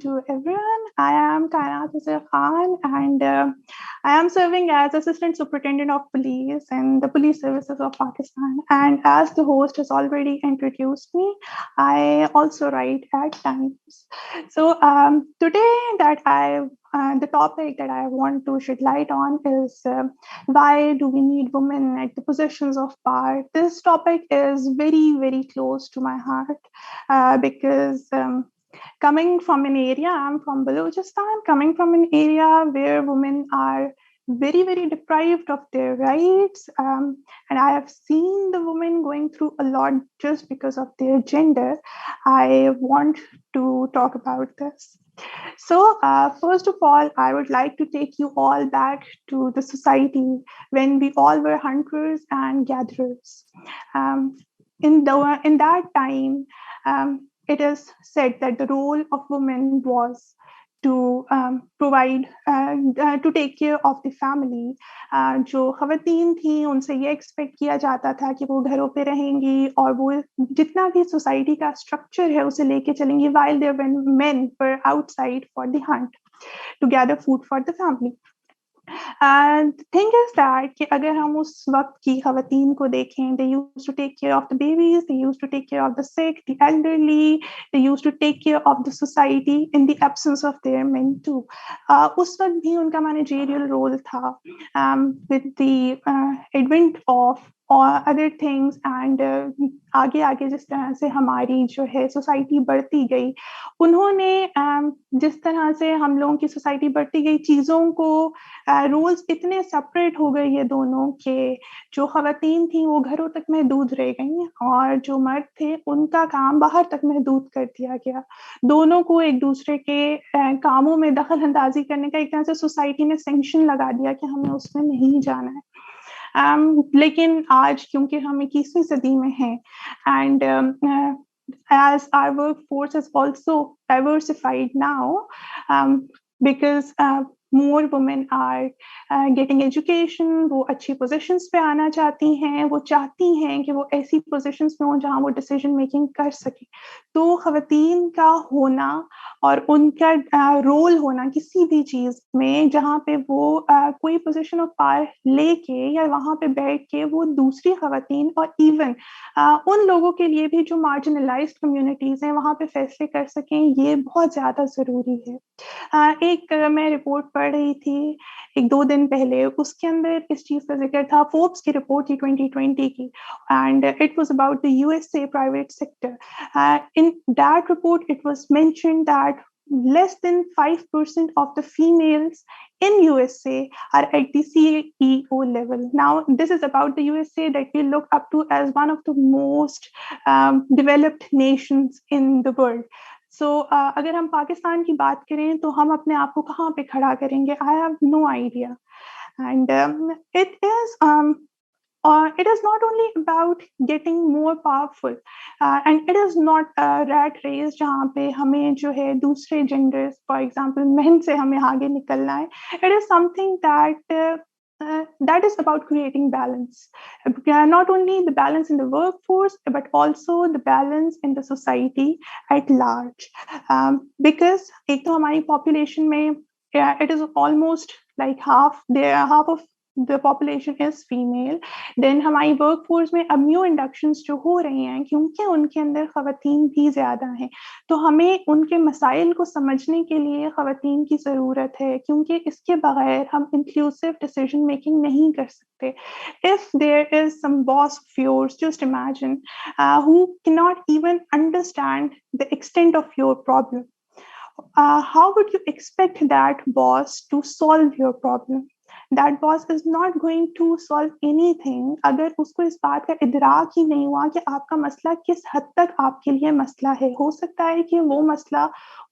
to everyone. I am Kainat Hussain Khan, and I am serving as Assistant Superintendent of Police in the Police Services of Pakistan. And as the host has already introduced me, I also write at Times. So today, the topic that I want to shed light on is why do we need women at the positions of power? This topic is very, very close to my heart because coming from an area, I'm from Balochistan, coming from an area where women are very, very deprived of their rights. And I have seen the women going through a lot just because of their gender. I want to talk about this. So, first of all, I would like to take you all back to the society when we all were hunters and gatherers. Um, in that time, it is said that the role of women was to provide to take care of the family. जो खवातीन थी उनसे ये expect किया जाता था कि वो घरों पे रहेंगी और वो जितना भी सोसाइटी का स्ट्रक्चर है उसे लेके चलेंगी while there were men were outside for the hunt to gather food for the family. And the thing is that कि अगर हम उस वक्त की खवातीन को देखें, they used to take care of the babies, they used to take care of the sick, the elderly, they used to take care of the society in the absence of their men too. उस वक्त भी उनका managerial role था with the advent of और other things and आगे आगे जिस तरह से हमारी जो है सोसाइटी बढ़ती गई, उन्होंने जिस तरह से हम लोगों की सोसाइटी बढ़ती गई, चीज़ों को रूल्स इतने सेपरेट हो गए ये दोनों के जो खवातीन थी वो घरों तक महदूद रह गई और जो मर्द थे उनका काम बाहर तक महदूद कर दिया गया। दोनों को एक दूसरे के कामों में दखल अंदाजी करने का एक तरह से सोसाइटी ने सैंक्शन लगा दिया कि हमें उसमें नहीं जाना है। लेकिन आज क्योंकि हम 21वीं सदी में हैं and as our workforce is also diversified now because more women are getting education, वो अच्छी positions पे आना चाहती हैं, वो चाहती हैं कि वो ऐसी positions में हो जहाँ वो decision making कर सके। तो खवातीन का होना और उनका रोल होना किसी भी चीज़ में जहाँ पे वो कोई पोजीशन ऑफ पावर लेके या वहाँ पे बैठ के वो दूसरी खवातीन और इवन उन लोगों के लिए भी जो मार्जिनलाइज्ड कम्युनिटीज़ हैं वहाँ पे फैसले कर सकें, ये बहुत ज़्यादा ज़रूरी है। एक मैं रिपोर्ट पढ़ रही थी 1-2 दिन पहले, उसके अंदर इस चीज़ का जिक्र था, फोर्ब्स की रिपोर्ट थी 2020 की and it was about the USA private sector. In that report, it was mentioned that less than 5% of the females in USA are at the CEO level. Now, this is about the USA that we look up to as one of the most developed nations in the world. So, अगर हम पाकिस्तान की बात करें तो हम अपने आप को कहाँ पे खड़ा करेंगे? I have no idea. And it is not only about getting more powerful and it is not a rat race जहाँ पे हमें जो है दूसरे genders, for example men से हमें आगे निकलना है. It is something that is about creating balance, not only the balance in the workforce but also the balance in the society at large, because एक तो हमारी population में it is almost like half of the population is female. Then हमारी workforce में अब new inductions जो हो रही हैं क्योंकि उनके अंदर खवातीन भी ज़्यादा हैं, तो हमें उनके मसाइल को समझने के लिए खवातीन की ज़रूरत है क्योंकि इसके बगैर हम inclusive decision making नहीं कर सकते. If there is some boss of yours, just imagine, who cannot even understand the extent of your problem, how would you expect that boss to solve your problem? That boss is not going to solve anything अगर उसको इस बात का इदराक ही नहीं हुआ कि आपका मसला किस हद तक आपके लिए मसला है. हो सकता है कि वो मसला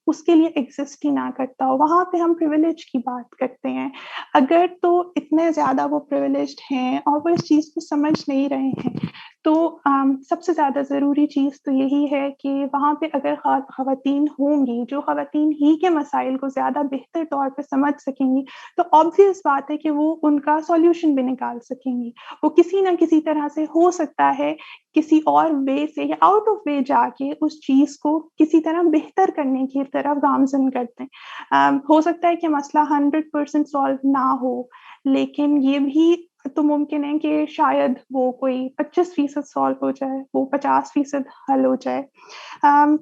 उसके लिए एग्जिस्ट ही ना करता हो. वहाँ पे हम प्रिविलेज की बात करते हैं. अगर तो इतने ज़्यादा वो प्रिविलेज्ड हैं और वो इस चीज़ को समझ नहीं रहे हैं तो सबसे ज़्यादा ज़रूरी चीज़ तो यही है कि वहाँ पे अगर ख़वातीन होंगी, जो ख़वातीन ही के मसाइल को ज़्यादा बेहतर तौर पे समझ सकेंगी, तो ऑब्वियस बात है कि वो उनका सॉल्यूशन भी निकाल सकेंगी। वो किसी न किसी तरह से हो सकता है, किसी और वे से या आउट ऑफ वे जाके उस चीज़ को किसी तरह बेहतर करने की तरफ गामज़न करते हैं। हो सकता है कि मसला 100% सॉल्व ना हो, लेकिन ये भी तो मुमकिन है कि शायद वो कोई 25% सॉल्व हो जाए, वो 50% हल हो जाए। Um,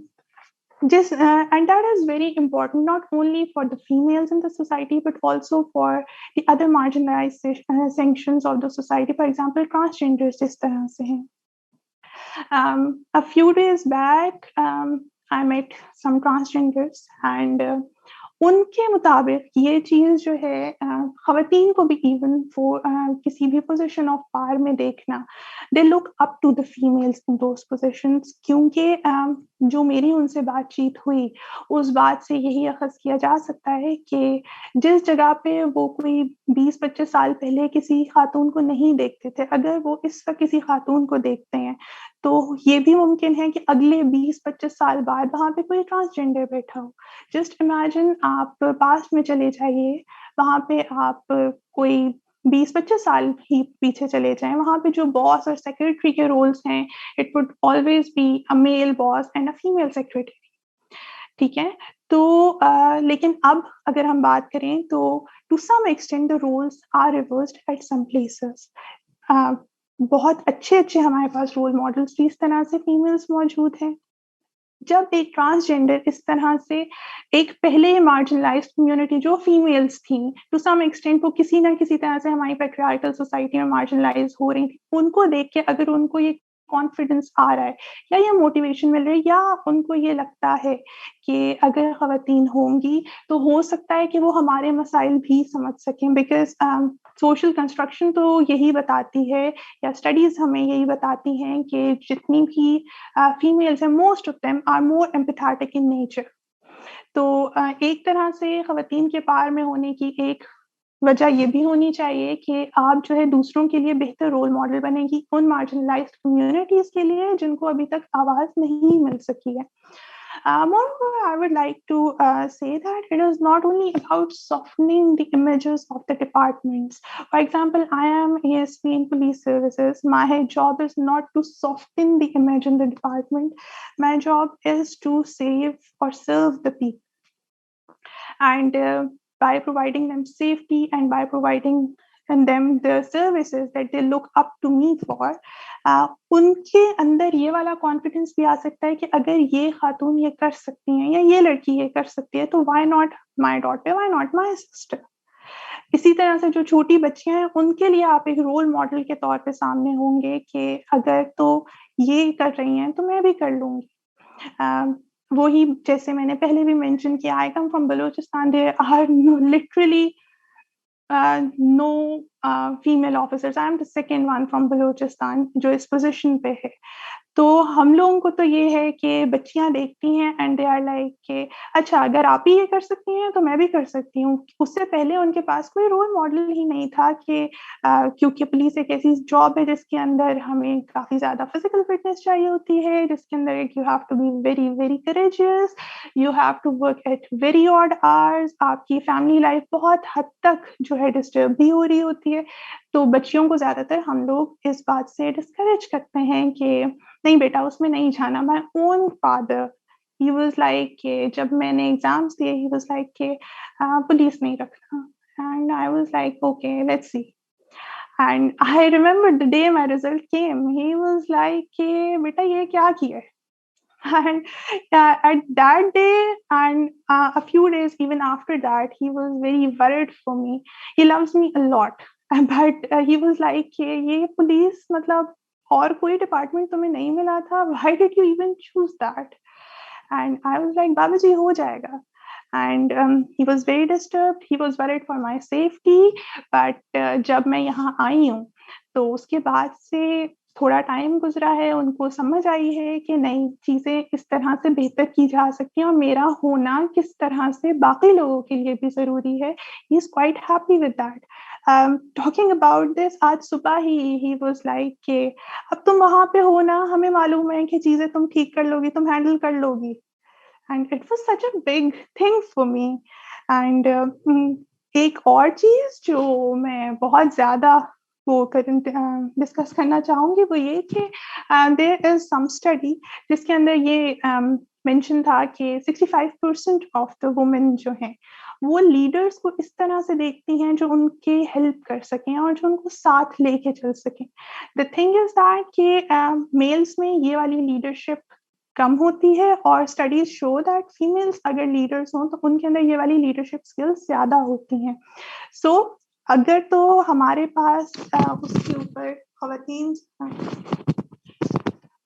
and that is very important not only for the females in the society but also for the other marginalized sections of the society. For example, transgenders जिस तरह से हैं. A few days back, I met some transgenders and उनके मुताबिक ये चीज़ जो है ख़वातीन को भी इवन किसी भी पोज़ीशन ऑफ पावर में देखना, they look up to the females in those positions क्योंकि जो मेरी उनसे बातचीत हुई, उस बात से यही अख़ज़ किया जा सकता है कि जिस जगह पे वो कोई 20-25 साल पहले किसी ख़ातून को नहीं देखते थे, अगर वो इस वक़्त किसी ख़ातून को देखते हैं, तो ये भी मुमकिन है कि अगले 20-25 साल बाद वहाँ पे कोई ट्रांसजेंडर बैठा हो। जस्ट इमेजिन आप पास्ट में चले जाइए, वहाँ पे आप कोई 20-25 साल ही पीछे चले जाएँ, वहाँ पे जो बॉस और सेक्रेटरी के रोल्स हैं, it would always be a male boss and a female secretary, ठीक है? तो लेकिन अब अगर हम बात करें तो to some extent the roles are reversed at some places. Uh, बहुत अच्छे-अच्छे हमारे पास रोल मॉडल्स भी इस तरह से फीमेल्स मौजूद हैं। जब एक ट्रांसजेंडर इस तरह से एक पहले मार्जिनलाइज्ड कम्युनिटी जो फीमेल्स थी टू सम एक्सटेंट वो किसी न किसी तरह से हमारी पैट्रियार्कल सोसाइटी में मार्जिनलाइज हो रही थी, उनको देख के अगर उनको ये कॉन्फिडेंस आ रहा है या ये मोटिवेशन मिल रही है या उनको ये लगता है कि अगर ख़वातीन होंगी तो हो सकता है कि वो हमारे मसाइल भी समझ सकें बिकॉज़ सोशल कंस्ट्रक्शन तो यही बताती है या स्टडीज़ हमें यही बताती हैं कि जितनी भी फीमेल्स हैं most of them are more empathetic in nature. तो एक तरह से ख़वातीन के पार में होने की एक वजह ये भी होनी चाहिए कि आप जो है दूसरों के लिए बेहतर रोल मॉडल बनेंगी उन मार्जिनलाइज्ड कम्युनिटीज़ के लिए जिनको अभी तक आवाज़ नहीं मिल सकी है। Moreover, I would like to say that it is not only about softening the images of the departments. For example, I am ASP in police services. My job is not to soften the image in the department. My job is to save or serve the people. And by providing them safety and by providing them the services that they look up to me for, उनके अंदर ये वाला confidence भी आ सकता है कि अगर ये खातून ये कर सकती हैं या ये लड़की ये कर सकती है तो why not my daughter, why not my sister. इसी तरह से जो छोटी बच्चियां हैं उनके लिए आप एक रोल मॉडल के तौर पे सामने होंगे कि अगर तो ये कर रही हैं तो मैं भी कर लूंगी। वही जैसे मैंने पहले भी मेंशन किया, I come from Balochistan, there are literally no female officers. I am the second one from Balochistan जो इस पोजीशन पे है। तो हम लोगों को तो ये है कि बच्चियाँ देखती हैं एंड दे आर लाइक कि अच्छा अगर आप ही ये कर सकती हैं तो मैं भी कर सकती हूँ। उससे पहले उनके पास कोई रोल मॉडल ही नहीं था कि क्योंकि पुलिस एक ऐसी जॉब है जिसके अंदर हमें काफ़ी ज़्यादा फिजिकल फिटनेस चाहिए होती है, जिसके अंदर एक you have to be very very courageous, you have to work at very odd hours, आपकी फैमिली लाइफ बहुत हद तक जो है डिस्टर्ब भी हो रही होती है। तो बच्चियों को ज़्यादातर हम लोग इस बात से डिस्करेज करते हैं कि नहीं बेटा उसमें नहीं जाना। My own father he was like कि जब मैंने एग्जाम्स दिए ही वाज लाइक कि पुलिस नहीं रखना and I was like okay let's see and I remember the day my result came he was like कि बेटा ये क्या किया है। And at that day and a few days even after that he was very worried for me. He loves me a lot but he was like कि ये police मतलब और कोई डिपार्टमेंट तुम्हें नहीं मिला था, why did you even choose that? And I was like बाबूजी हो जाएगा। And he was very disturbed, he was worried for my safety, but जब मैं यहाँ आई हूँ तो उसके बाद से थोड़ा टाइम गुजरा है, उनको समझ आई है कि नहीं चीज़ें इस तरह से बेहतर की जा सकती हैं और मेरा होना किस तरह से बाकी लोगों के लिए भी ज़रूरी है। He is quite happy with that. Talking about this, आज सुबह ही वाज लाइक कि अब तुम वहां पे हो ना, हमें मालूम है कि चीजें तुम ठीक कर लोगी, तुम हैंडल कर लोगी। And it was such a big thing for me. And एक और चीज जो मैं बहुत ज्यादा वो डिस्कस करना चाहूंगी वो ये कि देयर इज सम स्टडी जिसके अंदर ये मेंशन था कि 65% ऑफ द वुमेन जो हैं वो लीडर्स को इस तरह से देखती हैं जो उनके हेल्प कर सकें और जो उनको साथ लेके चल सकें। द थिंग इज दैट कि मेल्स में ये वाली लीडरशिप कम होती है और स्टडीज शो दैट फीमेल्स अगर लीडर्स हों तो उनके अंदर ये वाली लीडरशिप स्किल्स ज्यादा होती हैं। सो अगर तो हमारे पास उसके ऊपर खवातीन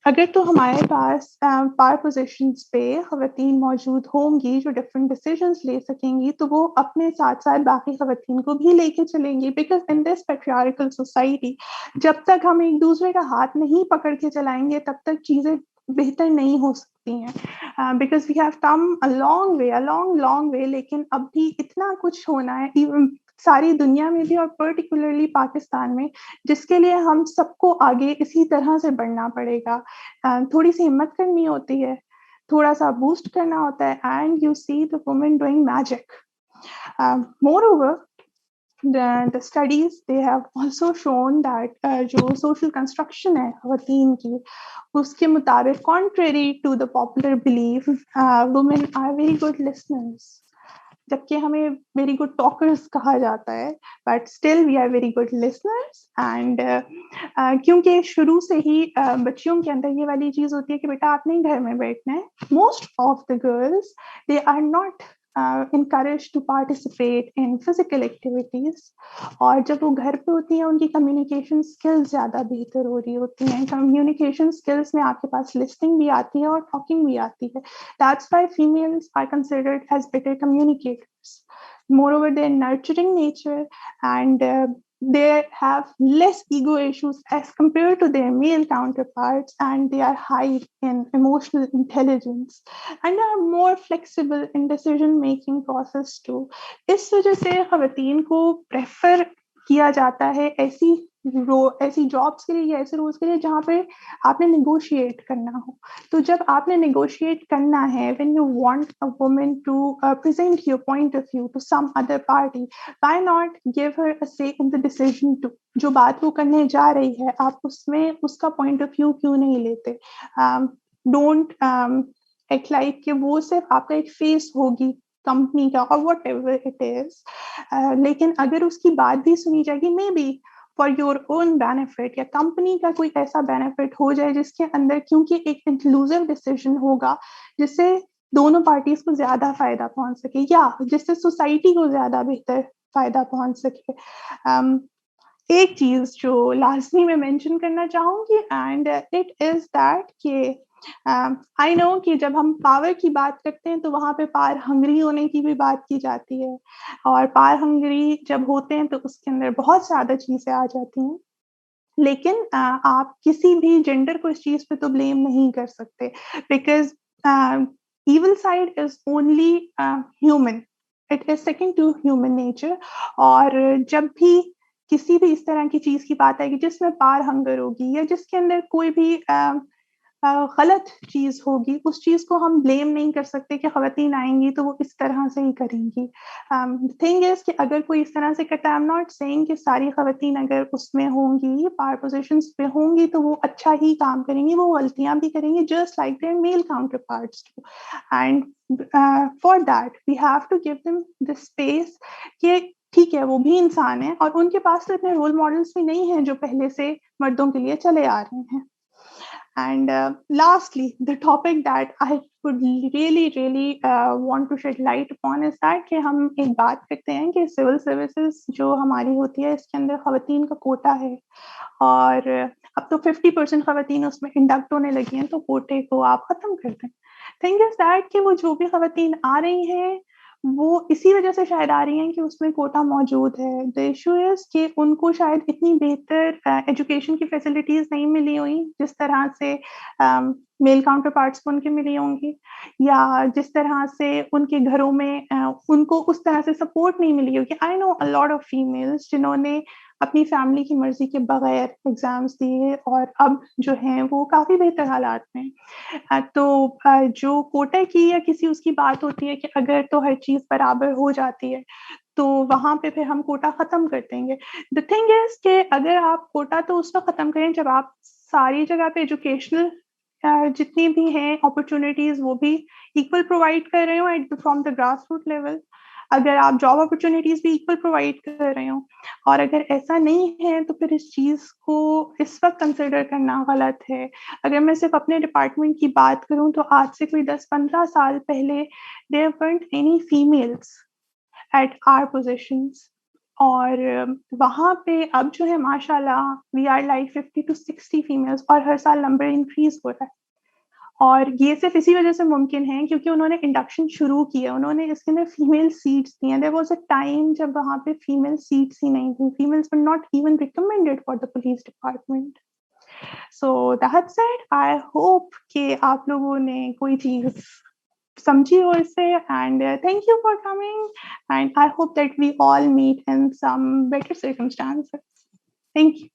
अगर तो हमारे पास पावर पोजीशंस पे खवातीन मौजूद होंगी जो डिफरेंट डिसीजंस ले सकेंगी तो वो अपने साथ साथ बाकी खवातीन को भी लेके चलेंगी। Because in this patriarchal society जब तक हम एक दूसरे का हाथ नहीं पकड़ के चलाएंगे तब तक चीजें बेहतर नहीं हो सकती हैं। Because we have come a long way, लेकिन अब भी इतना कुछ होना है सारी दुनिया में भी और पर्टिकुलरली पाकिस्तान में, जिसके लिए हम सबको आगे इसी तरह से बढ़ना पड़ेगा। थोड़ी सी हिम्मत करनी होती है, थोड़ा सा बूस्ट करना होता है, and you see the women doing magic. Moreover, the studies they have also shown that जो social construction है खवातीन की उसके मुताबिक contrary to the popular belief, women are very good listeners, जबकि हमें वेरी गुड टॉकर्स कहा जाता है, but still we are very good listeners. And क्योंकि शुरू से ही बच्चियों के अंदर ये वाली चीज होती है कि बेटा आपने घर में बैठना है। Most of the girls they are not encouraged to participate in physical activities, और जब वो घर पे होती हैं उनकी कम्युनिकेशन स्किल्स ज़्यादा बेहतर हो रही होती हैं। कम्युनिकेशन स्किल्स में आपके पास लिस्टिंग भी आती है और टॉकिंग भी आती है। That's why females are considered as better communicators. Moreover, their nurturing nature and they have less ego issues as compared to their male counterparts, and they are high in emotional intelligence and are more flexible in decision making process too. इस वजह से खवातीन को prefer किया जाता है ऐसी jobs के लिए या ऐसे रोल्स के लिए जहाँ पे आपने नेगोशिएट करना हो। तो जब आपने नेगोशिएट करना है, when you want a woman to present your point of view to some other party, why not give her a say in the decision to. जो बात वो करने जा रही है आप उसमें उसका पॉइंट ऑफ व्यू क्यों नहीं लेते? डोंट एक्ट लाइक कि वो सिर्फ आपका एक फेस होगी कंपनी का और वट एवर इट इज। लेकिन अगर उसकी बात भी सुनी जाएगी, may be for your own benefit या कंपनी का कोई ऐसा बेनिफिट हो जाए जिसके अंदर, क्योंकि एक इंक्लूसिव डिसीजन होगा जिससे दोनों पार्टीज को ज्यादा फायदा पहुंच सके या जिससे सोसाइटी को ज्यादा बेहतर फायदा पहुंच सके। एक चीज जो लाजमी मैं मेंशन करना चाहूंगी एंड इट इज दैट कि आई नो कि जब हम पावर की बात करते हैं तो वहां पे पावर हंग्री होने की भी बात की जाती है, और पावर हंग्री जब होते हैं तो उसके अंदर बहुत ज्यादा चीजें आ जाती हैं। लेकिन आप किसी भी जेंडर को इस चीज पे तो ब्लेम नहीं कर सकते, because evil side is only human, it is second to human nature। और जब भी किसी भी इस तरह की चीज की बात आएगी जिसमें पार हंगर होगी या जिसके अंदर कोई भी गलत चीज होगी, उस चीज को हम ब्लेम नहीं कर सकते कि खवातीन आएंगी तो वो इस तरह से ही करेंगी। थिंग इज कि अगर कोई इस तरह से करता है, आई एम नॉट सेइंग कि सारी खवातीन अगर उसमें होंगी, पावर पोजीशंस पे होंगी तो वो अच्छा ही काम करेंगी, वो गलतियां भी करेंगी just like their male counterparts too. And for that we have to give them the space कि ठीक है वो भी इंसान है और उनके पास तो इतने रोल मॉडल्स भी नहीं हैं जो पहले से मर्दों के लिए चले आ रहे हैं। And lastly, the topic that I would really want to shed light upon is that कि हम एक बात करते हैं कि सिविल सर्विसेज जो हमारी होती है इसके अंदर खवातीन का कोटा है और अब तो 50% खवातीन उसमें इंडक्ट होने लगी हैं, तो कोटे को आप खत्म कर दें। थिंग इज दैट कि वो जो भी खवातीन आ रही हैं वो इसी वजह से शायद आ रही हैं कि उसमें कोटा मौजूद है। द इशू इज कि उनको शायद इतनी बेहतर एजुकेशन की फैसिलिटीज नहीं मिली हुई जिस तरह से मेल काउंटर पार्ट्स को उनके मिली होंगी, या जिस तरह से उनके घरों में उनको उस तरह से सपोर्ट नहीं मिली होगी। I know a lot of females जिन्होंने अपनी फैमिली की मर्जी के बगैर एग्जाम्स दिए और अब जो हैं वो काफ़ी बेहतर हालात में तो जो कोटा की या किसी उसकी बात होती है कि अगर तो हर चीज़ बराबर हो जाती है तो वहाँ पे फिर हम कोटा ख़त्म कर देंगे। द थिंग इज़ कि अगर आप कोटा तो उस वक़्त ख़त्म करें जब आप सारी जगह पे एजुकेशनल जितनी भी हैं अपॉर्च्युनिटीज़ वो भी इक्वल प्रोवाइड कर रहे हो at from the grass root level. अगर आप जॉब अपॉर्च्युनिटीज़ भी इक्वल प्रोवाइड कर रहे हो और अगर ऐसा नहीं है तो फिर इस चीज़ को इस वक़्त कंसिडर करना गलत है। अगर मैं सिर्फ़ अपने डिपार्टमेंट की बात करूँ तो आज से कोई 10-15 साल पहले there weren't any females at our positions और वहाँ पे अब जो है माशाल्लाह we are like 50 to 60 females और हर साल नंबर इंक्रीज हो रहा है और ये सिर्फ इसी वजह से मुमकिन है क्योंकि उन्होंने इंडक्शन शुरू किया, उन्होंने इसके अंदर फीमेल सीट्स दी हैं। देयर वाज अ टाइम जब वहाँ पे फीमेल सीट्स ही नहीं थी, females were not even recommended for the police department. So that said I hope कि आप लोगों ने कोई चीज़ समझी हो इससे and thank you for coming and I hope that we all meet in some better circumstances. Thank you.